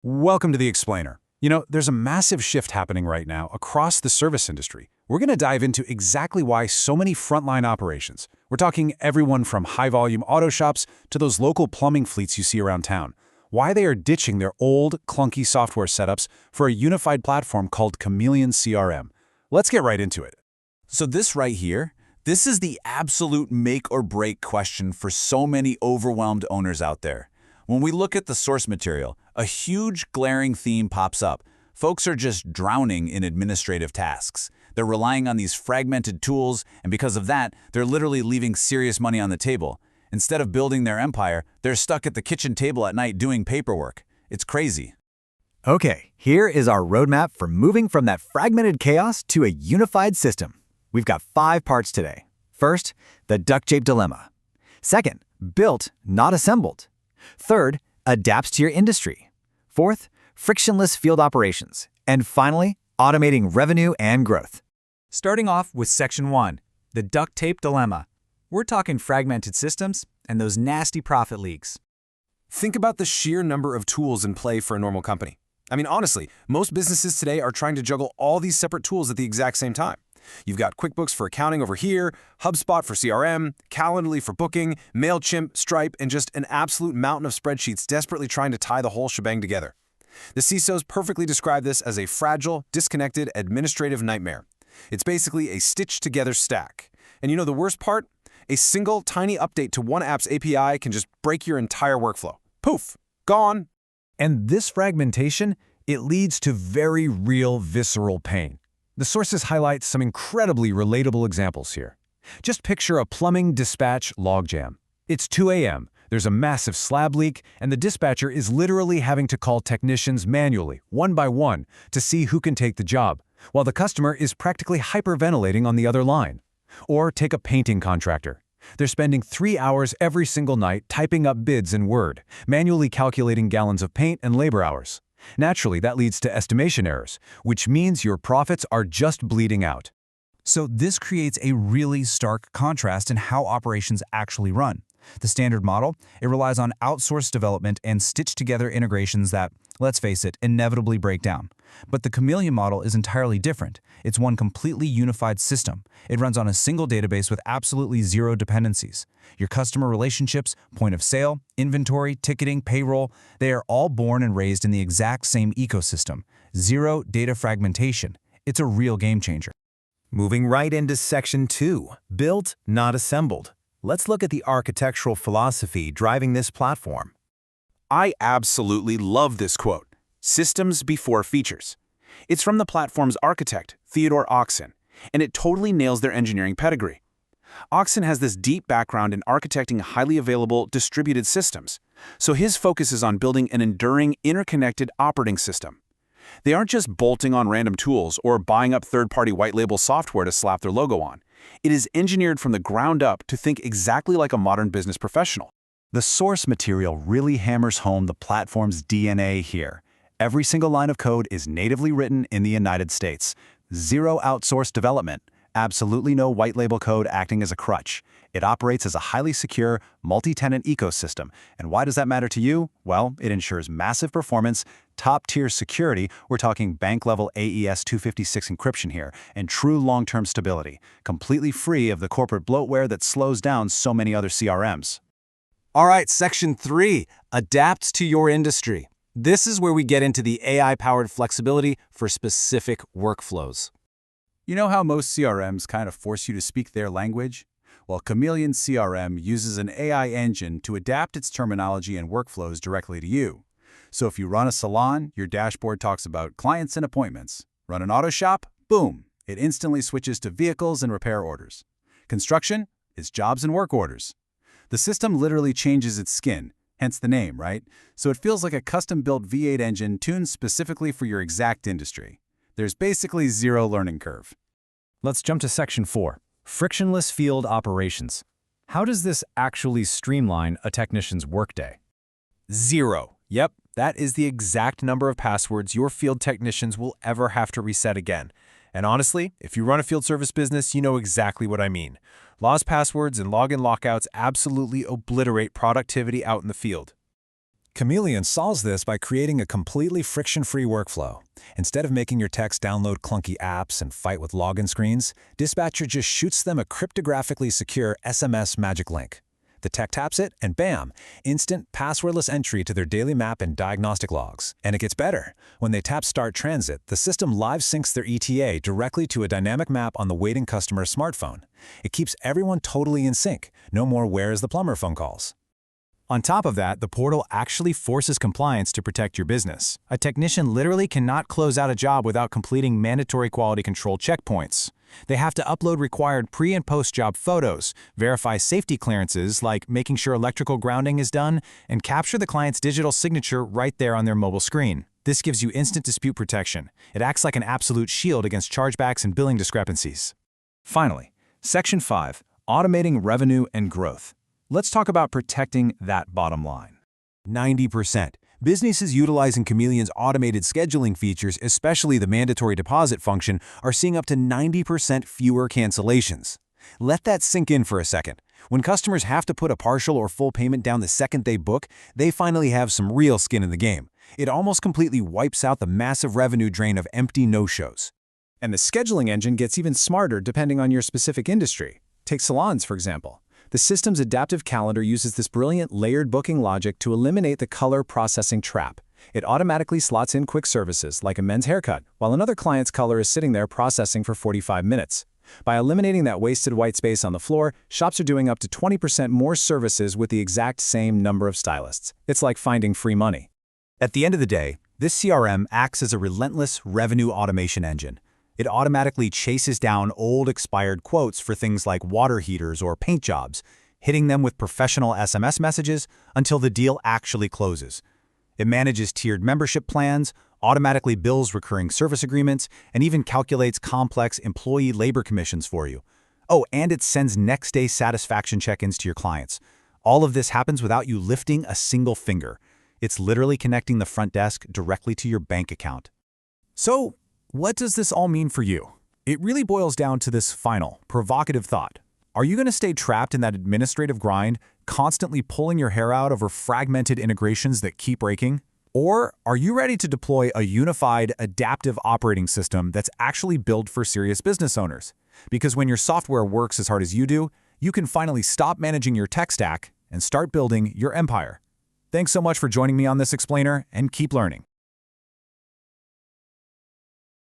Welcome to The Explainer. There's a massive shift happening right now across the service industry. We're going to dive into exactly why so many frontline operations. We're talking everyone from high-volume auto shops to those local plumbing fleets you see around town. Why they are ditching their old, clunky software setups for a unified platform called Chameleon-CRM. Let's get right into it. So this right here, this is the absolute make or break question for so many overwhelmed owners out there. When we look at the source material, a huge glaring theme pops up. Folks are just drowning in administrative tasks. They're relying on these fragmented tools, and because of that, they're literally leaving serious money on the table. Instead of building their empire, they're stuck at the kitchen table at night doing paperwork. It's crazy. Okay, here is our roadmap for moving from that fragmented chaos to a unified system. We've got 5 parts today. First, the duct-tape dilemma. Second, built, not assembled. Third, adapts to your industry. Fourth, frictionless field operations. And finally, automating revenue and growth. Starting off with Section 1, the duct tape dilemma. We're talking fragmented systems and those nasty profit leaks. Think about the sheer number of tools in play for a normal company. Honestly, most businesses today are trying to juggle all these separate tools at the exact same time. You've got QuickBooks for accounting over here, HubSpot for CRM, Calendly for booking, MailChimp, Stripe, and just an absolute mountain of spreadsheets desperately trying to tie the whole shebang together. The CISOs perfectly describe this as a fragile, disconnected administrative nightmare. It's basically a stitched-together stack. And the worst part? A single tiny update to one app's API can just break your entire workflow. Poof! Gone! And this fragmentation, it leads to very real visceral pain. The sources highlight some incredibly relatable examples here. Just picture a plumbing dispatch logjam. It's 2 a.m., there's a massive slab leak, and the dispatcher is literally having to call technicians manually, one by one, to see who can take the job, while the customer is practically hyperventilating on the other line. Or take a painting contractor. They're spending 3 hours every single night typing up bids in Word, manually calculating gallons of paint and labor hours. Naturally, that leads to estimation errors, which means your profits are just bleeding out. So this creates a really stark contrast in how operations actually run. The standard model, it relies on outsourced development and stitched-together integrations that, let's face it, inevitably break down. But the Chameleon model is entirely different. It's one completely unified system. It runs on a single database with absolutely zero dependencies. Your customer relationships, point of sale, inventory, ticketing, payroll, they are all born and raised in the exact same ecosystem. Zero data fragmentation. It's a real game changer. Moving right into Section 2, built, not assembled. Let's look at the architectural philosophy driving this platform. I absolutely love this quote, systems before features. It's from the platform's architect, Theodore Oxen, and it totally nails their engineering pedigree. Oxen has this deep background in architecting highly available distributed systems, so his focus is on building an enduring, interconnected operating system. They aren't just bolting on random tools or buying up third-party white-label software to slap their logo on. It is engineered from the ground up to think exactly like a modern business professional. The source material really hammers home the platform's DNA here. Every single line of code is natively written in the United States. Zero outsourced development. Absolutely no white label code acting as a crutch. It operates as a highly secure, multi-tenant ecosystem. And why does that matter to you? Well, it ensures massive performance, top-tier security, we're talking bank-level AES 256 encryption here, and true long-term stability, completely free of the corporate bloatware that slows down so many other CRMs. All right, Section 3, adapt to your industry. This is where we get into the AI-powered flexibility for specific workflows. You know how most CRMs kind of force you to speak their language? Well, Chameleon-CRM uses an AI engine to adapt its terminology and workflows directly to you. So if you run a salon, your dashboard talks about clients and appointments. Run an auto shop? Boom! It instantly switches to vehicles and repair orders. Construction? It's jobs and work orders. The system literally changes its skin, hence the name, right? So it feels like a custom-built V8 engine tuned specifically for your exact industry. There's basically zero learning curve. Let's jump to Section 4, frictionless field operations. How does this actually streamline a technician's workday? 0. Yep, that is the exact number of passwords your field technicians will ever have to reset again. And honestly, if you run a field service business, you know exactly what I mean. Lost passwords and login lockouts absolutely obliterate productivity out in the field. Chameleon solves this by creating a completely friction-free workflow. Instead of making your techs download clunky apps and fight with login screens, Dispatcher just shoots them a cryptographically secure SMS magic link. The tech taps it, and bam, instant passwordless entry to their daily map and diagnostic logs. And it gets better. When they tap Start Transit, the system live syncs their ETA directly to a dynamic map on the waiting customer's smartphone. It keeps everyone totally in sync. No more "where is the plumber" phone calls. On top of that, the portal actually forces compliance to protect your business. A technician literally cannot close out a job without completing mandatory quality control checkpoints. They have to upload required pre- and post-job photos, verify safety clearances like making sure electrical grounding is done, and capture the client's digital signature right there on their mobile screen. This gives you instant dispute protection. It acts like an absolute shield against chargebacks and billing discrepancies. Finally, Section 5, Automating Revenue and Growth. Let's talk about protecting that bottom line. 90%. Businesses utilizing Chameleon's automated scheduling features, especially the mandatory deposit function, are seeing up to 90% fewer cancellations. Let that sink in for a second. When customers have to put a partial or full payment down the second they book, they finally have some real skin in the game. It almost completely wipes out the massive revenue drain of empty no-shows. And the scheduling engine gets even smarter depending on your specific industry. Take salons, for example. The system's adaptive calendar uses this brilliant layered booking logic to eliminate the color processing trap. It automatically slots in quick services, like a men's haircut, while another client's color is sitting there processing for 45 minutes. By eliminating that wasted white space on the floor, shops are doing up to 20% more services with the exact same number of stylists. It's like finding free money. At the end of the day, this CRM acts as a relentless revenue automation engine. It automatically chases down old expired quotes for things like water heaters or paint jobs, hitting them with professional SMS messages until the deal actually closes. It manages tiered membership plans, automatically bills recurring service agreements, and even calculates complex employee labor commissions for you. Oh, and it sends next-day satisfaction check-ins to your clients. All of this happens without you lifting a single finger. It's literally connecting the front desk directly to your bank account. So, what does this all mean for you? It really boils down to this final, provocative thought. Are you going to stay trapped in that administrative grind, constantly pulling your hair out over fragmented integrations that keep breaking? Or are you ready to deploy a unified, adaptive operating system that's actually built for serious business owners? Because when your software works as hard as you do, you can finally stop managing your tech stack and start building your empire. Thanks so much for joining me on this explainer, and keep learning.